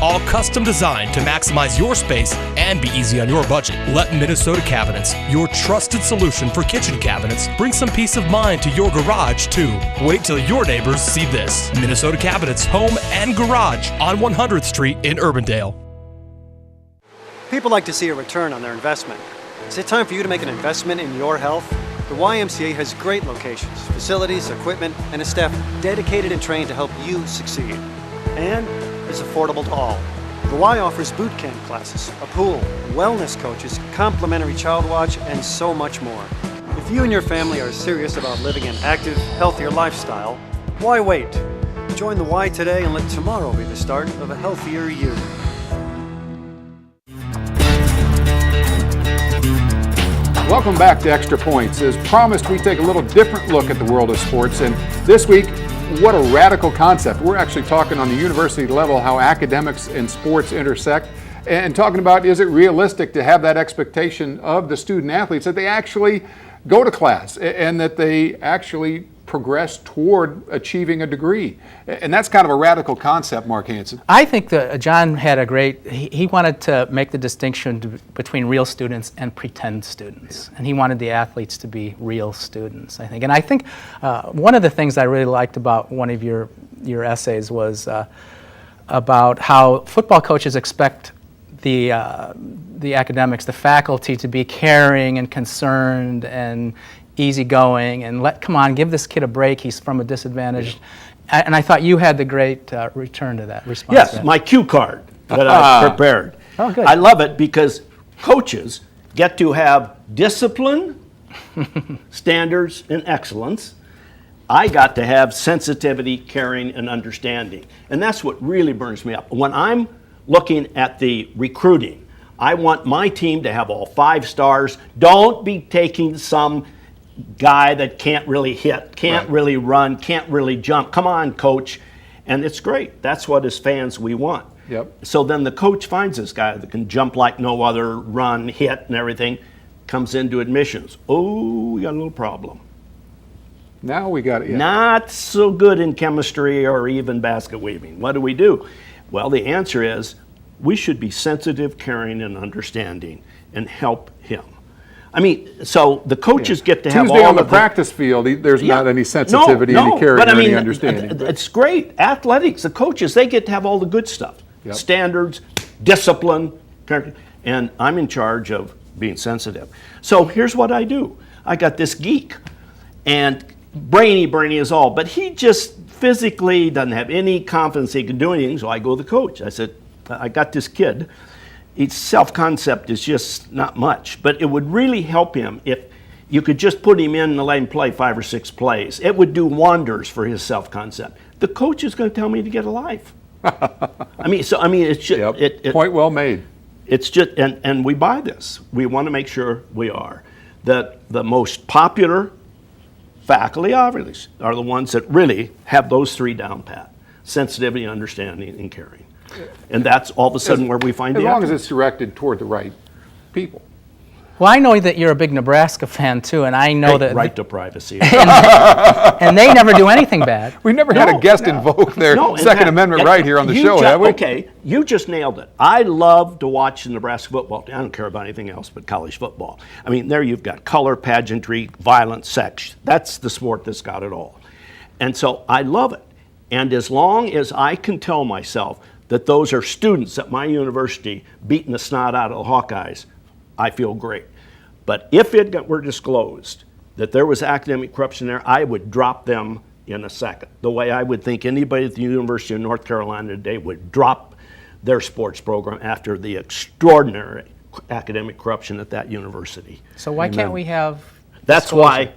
all custom designed to maximize your space and be easy on your budget. Let Minnesota Cabinets, your trusted solution for kitchen cabinets, bring some peace of mind to your garage, too. Wait till your neighbors see this. Minnesota Cabinets, home and garage on 100th Street in Urbandale. People like to see a return on their investment. Is it time for you to make an investment in your health? The YMCA has great locations, facilities, equipment, and a staff dedicated and trained to help you succeed. And it's affordable to all. The Y offers boot camp classes, a pool, wellness coaches, complimentary child watch, and so much more. If you and your family are serious about living an active, healthier lifestyle, why wait? Join the Y today and let tomorrow be the start of a healthier you. Welcome back to Extra Points. As promised, we take a little different look at the world of sports, and this week, what a radical concept. We're actually talking on the university level how academics and sports intersect, and talking about, is it realistic to have that expectation of the student athletes that they actually go to class and that they actually progress toward achieving a degree? And that's kind of a radical concept, Mark Hansen. I think that Jon had a great, he wanted to make the distinction between real students and pretend students. And he wanted the athletes to be real students, I think. And I think one of the things I really liked about one of your essays was about how football coaches expect the academics, the faculty, to be caring and concerned and easygoing and come on, give this kid a break, he's from a disadvantaged. And I thought you had the great return to that response. Yes, my cue card that I prepared. Oh, good. I love it because coaches get to have discipline, standards, and excellence. I got to have sensitivity, caring, and understanding. And that's what really burns me up. When I'm looking at the recruiting, I want my team to have all 5 stars. Don't be taking some guy that can't really hit, can't really run, can't really jump. Come on, coach. And it's great. That's what as fans we want. Yep. So then the coach finds this guy that can jump like no other, run, hit, and everything, comes into admissions. Oh, we got a little problem. Now we got it. Yeah. Not so good in chemistry or even basket weaving. What do? Well, the answer is we should be sensitive, caring, and understanding and help him. I mean, so the coaches get to have Tuesday all on the of practice field, there's not any sensitivity, any caring, or any understanding. It's great. Athletics, the coaches, they get to have all the good stuff. Yep. Standards, discipline, and I'm in charge of being sensitive. So here's what I do. I got this geek, and brainy as all, but he just physically doesn't have any confidence he can do anything, so I go to the coach. I said, I got this kid. His self-concept is just not much, but it would really help him if you could just put him in and let him play 5 or 6 plays. It would do wonders for his self-concept. The coach is going to tell me to get a life. it's just point well made. It's just, and we buy this. We want to make sure we are. That the most popular faculty obviously are the ones that really have those 3 down pat: sensitivity, understanding, and caring. And that's all of a sudden where we find as long as it's directed toward the right people. Well, I know that you're a big Nebraska fan too, and I know that right to privacy. and they never do anything bad. We never had a guest invoke their Second Amendment right here on the show, have we? Okay, you just nailed it. I love to watch the Nebraska football team. I don't care about anything else but college football. I mean, there you've got color, pageantry, violence, sex. That's the sport that's got it all. And so I love it. And as long as I can tell myself that those are students at my university beating the snot out of the Hawkeyes, I feel great. But if it were disclosed that there was academic corruption there, I would drop them in a second. The way I would think anybody at the University of North Carolina today would drop their sports program after the extraordinary academic corruption at that university. So why can't we have That's disclosure?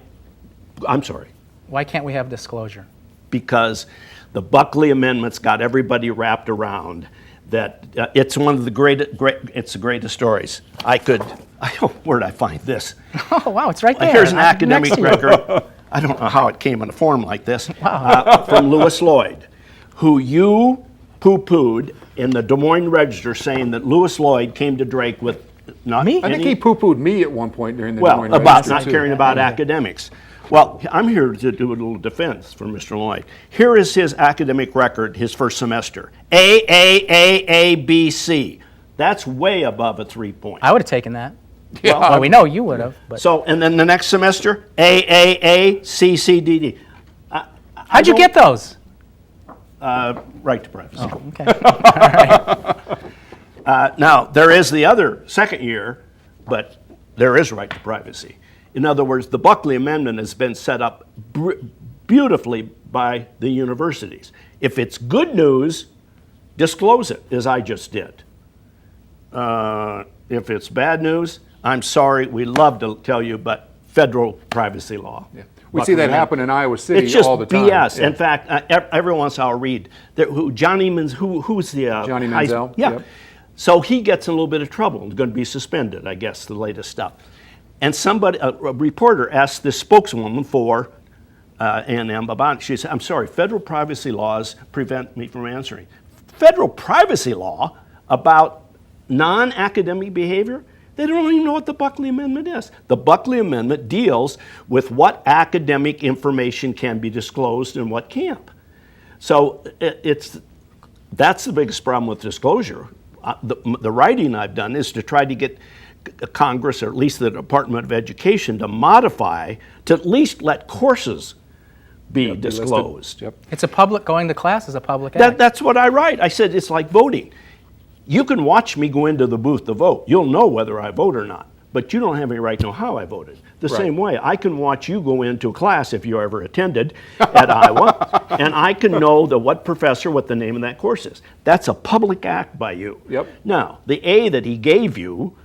I'm sorry. Why can't we have disclosure? Because the Buckley Amendments got everybody wrapped around that it's one of the it's the greatest stories. Where did I find this? Oh, wow, it's right there. Here's an academic record. I don't know how it came in a form like this. Wow. From Louis Lloyd, who you poo-pooed in the Des Moines Register saying that Louis Lloyd came to Drake with not me? I think he poo-pooed me at one point during the well, Des Moines about Register not too. caring about academics. Well, I'm here to do a little defense for Mr. Lloyd. Here is his academic record, his first semester. A, B, C. That's way above a 3-point. I would have taken that. Yeah. Well, we know you would have. But So, and then the next semester, A, C, D. how'd you get those? Right to privacy. Oh, okay. All right. Now, there is the other second year, but there is right to privacy. In other words, the Buckley Amendment has been set up beautifully by the universities. If it's good news, disclose it, as I just did. If it's bad news, I'm sorry, we love to tell you, but federal privacy law. Yeah. We see that happen in Iowa City It's just all the time. BS. Yeah. In fact, every once in a while I'll read that who's the Johnny high- Manziel? Yeah. Yep. So he gets in a little bit of trouble. He's going to be suspended, I guess, the latest stuff. And a reporter asked this spokeswoman for A&M about it. She said, "I'm sorry, federal privacy laws prevent me from answering." Federal privacy law about non-academic behavior? They don't even know what the Buckley Amendment is. The Buckley Amendment deals with what academic information can be disclosed and what can't. So that's the biggest problem with disclosure. The writing I've done is to try to get Congress, or at least the Department of Education, to modify, to at least let courses be disclosed. Yep. It's a public, going to class is a public act. That's what I write. I said it's like voting. You can watch me go into the booth to vote. You'll know whether I vote or not, but you don't have any right to know how I voted. The same way, I can watch you go into a class, if you ever attended, at Iowa, and I can know what professor, what the name of that course is. That's a public act by you. Yep. Now, the A that he gave you,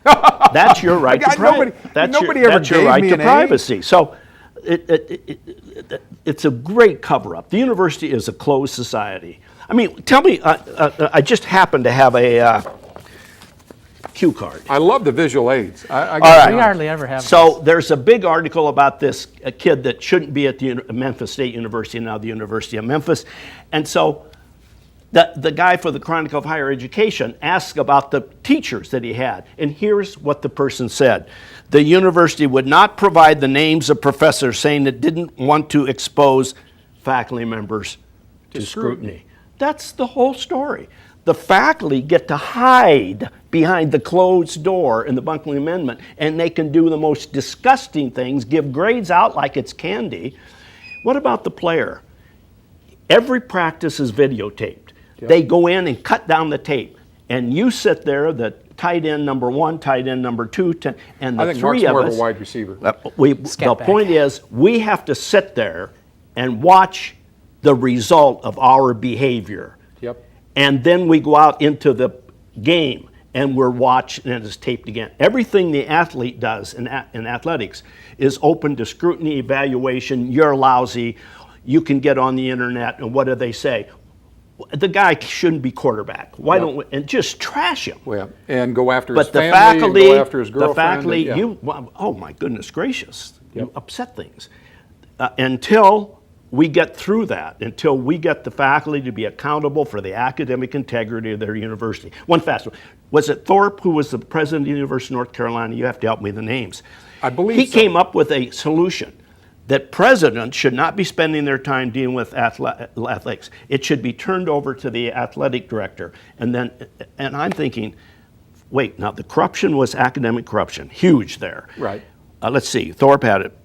that's your right to Nobody ever that's your gave right me to an A. privacy. So it's a great cover-up. The university is a closed society. I mean, tell me, I just happen to have a cue card. I love the visual aids. All right. We hardly ever have So there's a big article about this a kid that shouldn't be at the Memphis State University, now the University of Memphis. And so the guy for the Chronicle of Higher Education asked about the teachers that he had. And here's what the person said. The university would not provide the names of professors, saying it didn't want to expose faculty members to scrutiny. That's the whole story. The faculty get to hide behind the closed door in the Buckley Amendment, and they can do the most disgusting things, give grades out like it's candy. What about the player? Every practice is videotaped. Yep. They go in and cut down the tape, and you sit there, the tight end number 1, tight end number 2, and the I think three Mark's of more us. of a wide receiver. The point is, we have to sit there and watch the result of our behavior. Yep. And then we go out into the game and we're watched and it's taped again. Everything the athlete does in athletics is open to scrutiny, evaluation. You're lousy. You can get on the internet, and what do they say? The guy shouldn't be quarterback. Why don't we? And just trash him. Well, and go after his But the family, faculty, and go after his girlfriend. the faculty, and- oh my goodness gracious, Yep. you upset things. Until we get through that, until we get the faculty to be accountable for the academic integrity of their university. One fast one. Was it Thorpe who was the president of the University of North Carolina? You have to help me with the names. I believe he so. came up with a solution that presidents should not be spending their time dealing with athletics. It should be turned over to the athletic director. And I'm thinking, wait, now the corruption was academic corruption, huge there. Right. Let's see, Thorpe had it,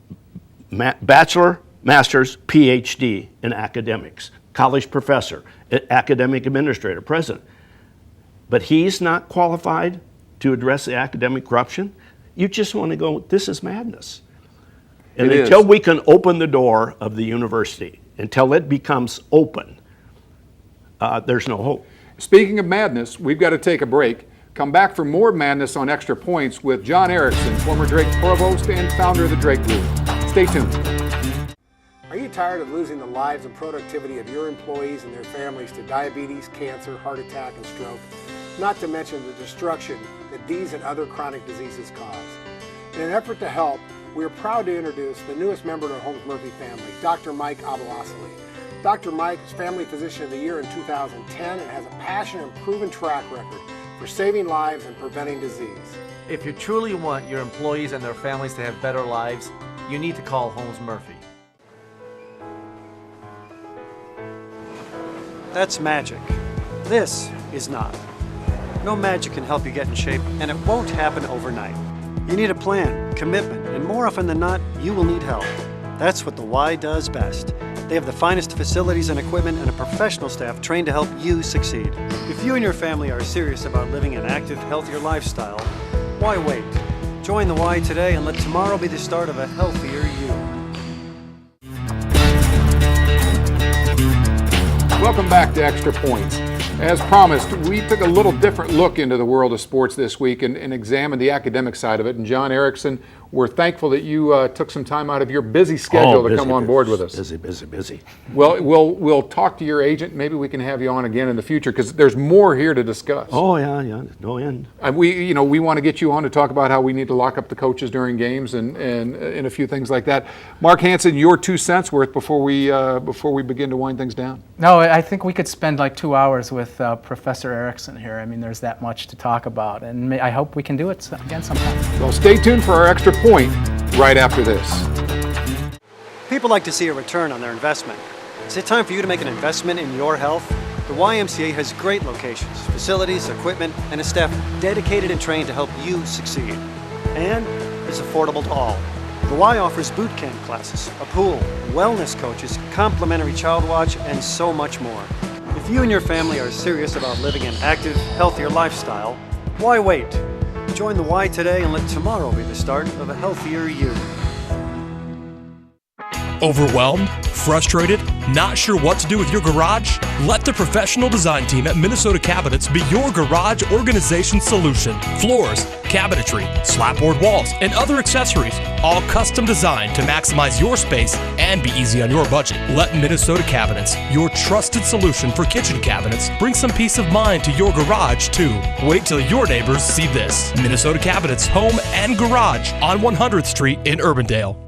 bachelor, master's, PhD in academics, college professor, academic administrator, president. But he's not qualified to address the academic corruption. You just want to go, this is madness. And It until is. we can open the door of the university, until it becomes open, there's no hope. Speaking of madness, we've got to take a break. Come back for more madness on Extra Points with Jon Ericson, former Drake provost and founder of the Drake Group. Stay tuned. Are you tired of losing the lives and productivity of your employees and their families to diabetes, cancer, heart attack, and stroke? Not to mention the destruction that these and other chronic diseases cause. In an effort to help, we are proud to introduce the newest member of the Holmes-Murphy family, Dr. Mike Abelasili. Dr. Mike was Family Physician of the Year in 2010 and has a passionate and proven track record for saving lives and preventing disease. If you truly want your employees and their families to have better lives, you need to call Holmes-Murphy. That's magic. This is not. No magic can help you get in shape, and it won't happen overnight. You need a plan, commitment, and more often than not, you will need help. That's what the Y does best. They have the finest facilities and equipment and a professional staff trained to help you succeed. If you and your family are serious about living an active, healthier lifestyle, why wait? Join the Y today and let tomorrow be the start of a healthier you. Welcome back to Extra Points. As promised, we took a little different look into the world of sports this week and examined the academic side of it. And Jon Ericson, we're thankful that you took some time out of your busy schedule to come on board with us. Busy. Well, we'll talk to your agent. Maybe we can have you on again in the future because there's more here to discuss. Oh yeah, no end. We want to get you on to talk about how we need to lock up the coaches during games and a few things like that. Mark Hansen, your 2 cents worth before we begin to wind things down. No, I think we could spend like 2 hours with Professor Ericson here. I mean, there's that much to talk about, and I hope we can do it again sometime. Well, stay tuned for our Extra Point right after this. People like to see a return on their investment. Is it time for you to make an investment in your health? The YMCA has great locations, facilities, equipment, and a staff dedicated and trained to help you succeed. And is affordable to all. The Y offers boot camp classes, a pool, wellness coaches, complimentary child watch, and so much more. If you and your family are serious about living an active, healthier lifestyle, why wait? Join the Y today and let tomorrow be the start of a healthier you. Overwhelmed? Frustrated? Not sure what to do with your garage? Let the professional design team at Minnesota Cabinets be your garage organization solution. Floors, cabinetry, slapboard walls, and other accessories, all custom designed to maximize your space and be easy on your budget. Let Minnesota Cabinets, your trusted solution for kitchen cabinets, bring some peace of mind to your garage too. Wait till your neighbors see this. Minnesota Cabinets, home and garage on 100th Street in Urbandale.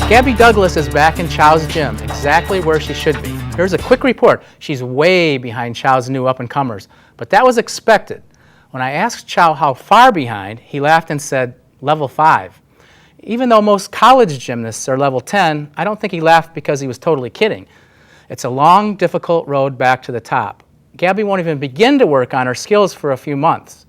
Gabby Douglas is back in Chow's gym, exactly where she should be. Here's a quick report. She's way behind Chow's new up-and-comers, but that was expected. When I asked Chow how far behind, he laughed and said, level 5. Even though most college gymnasts are level 10, I don't think he laughed because he was totally kidding. It's a long, difficult road back to the top. Gabby won't even begin to work on her skills for a few months.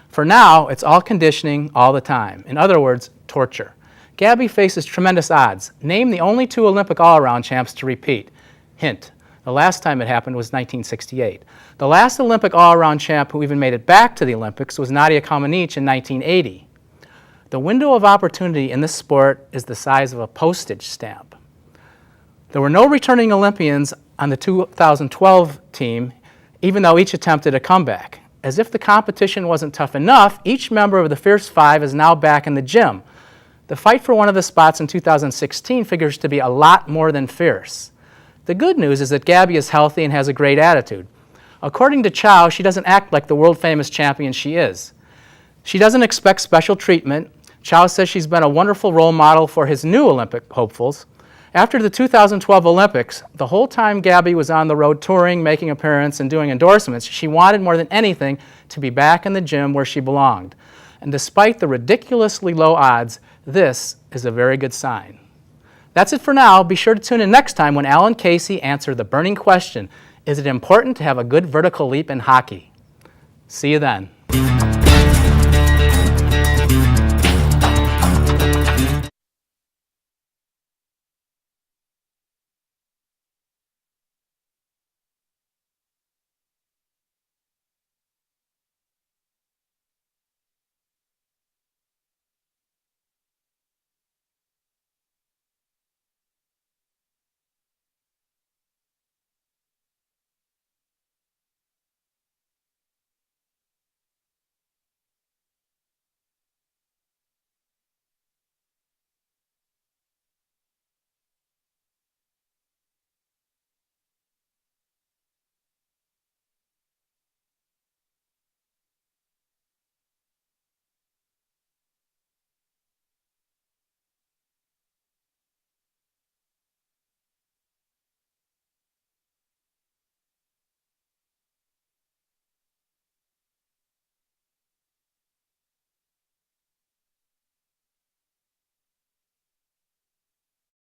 For now, it's all conditioning all the time. In other words, torture. Gabby faces tremendous odds. Name the only 2 Olympic all-around champs to repeat. Hint, the last time it happened was 1968. The last Olympic all-around champ who even made it back to the Olympics was Nadia Comaneci in 1980. The window of opportunity in this sport is the size of a postage stamp. There were no returning Olympians on the 2012 team, even though each attempted a comeback. As if the competition wasn't tough enough, each member of the Fierce Five is now back in the gym. The fight for one of the spots in 2016 figures to be a lot more than fierce. The good news is that Gabby is healthy and has a great attitude. According to Chow, she doesn't act like the world-famous champion she is. She doesn't expect special treatment. Chow says she's been a wonderful role model for his new Olympic hopefuls. After the 2012 Olympics, the whole time Gabby was on the road touring, making appearances, and doing endorsements, she wanted more than anything to be back in the gym where she belonged. And despite the ridiculously low odds, this is a very good sign. That's it for now. Be sure to tune in next time when Alan Casey answers the burning question, is it important to have a good vertical leap in hockey? See you then.